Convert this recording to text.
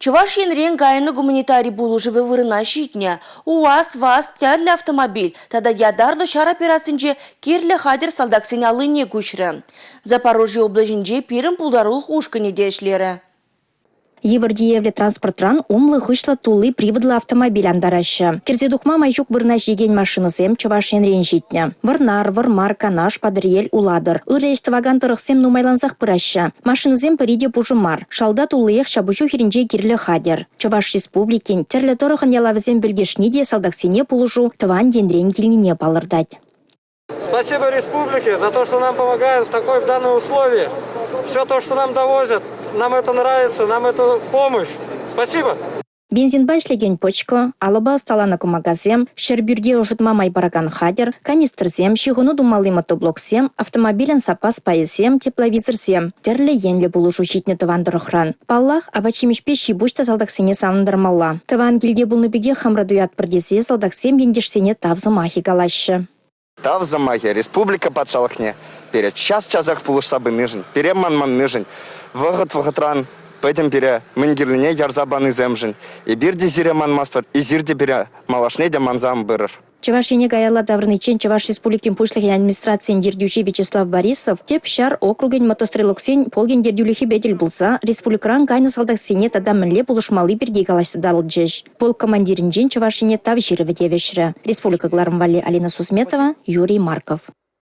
Чуваш енрен гайны гуманитарий булужывы вырына щитне. УАЗ, ВАЗ, тядлі автомобиль. Тада ядарлы шар операцинче кирлі хадер салдаксен алыне күшрі. Запорожье облажинче пирым пулдарулық ушкыне дешлері. Евардиевле транспортран умлы хышла тулы приводлы автомобиль андарашы. Керзедухма майжук вырна жеген машинысем чуваш енрен житне. Варнар, вармар, канаш, падриель, уладыр. Үррешті ваган тұрықсем нумайланзақ пырашы. Машинысем пыриде пужымар. Шалда тулыех шабучу херінже кирлі хадер. Чуваш республикин терлі тұрықын ялавызем білгешниде салдаксене пулыжу тыван енрен килнине палырдать. Спасибо республике за то, что нам помогают в данном условии. Все то, что нам довозят, нам это нравится, нам это в помощь. Спасибо. Бензин башлеген почко, алыба сталана кумагазем, шербюрге ожитма майбараган хадер, канистрзем, щигуну думалый мотоблоксем, автомобилен сапас паесем, тепловизорсем, терле енле булушу щитне тыван дырыхран. Паллах абачимишпе щибучта салдаксене самындырмалла. Тыван гильде булныбеге хамрадуят пырдесе салдаксем ендешсене тавзымахи галашы. Тав замахи, республика подшалхне. Перед час-часах пулышсабы ныжын, пере манман ныжын. Вағыт-вағытран, пәтім пере мінгерліне ярзабаны земжын. И бирде зире манмаспыр, и зирде пере малашне де манзам бырыр. Чувашине гаялла даврнычен Чуваш республикин пушлыхин администрациян дердючи Вячеслав Борисов теп шар округен мотострелоксен полген дердюлихи бедель булса, республикран кайны салдаксене тада мінле пулышмалы бірге галашты далыджеш. Полк командиринжен Чувашине тав жиры ведевешрі. Республика Глармвали Алина Сусметова, Юрий Марков.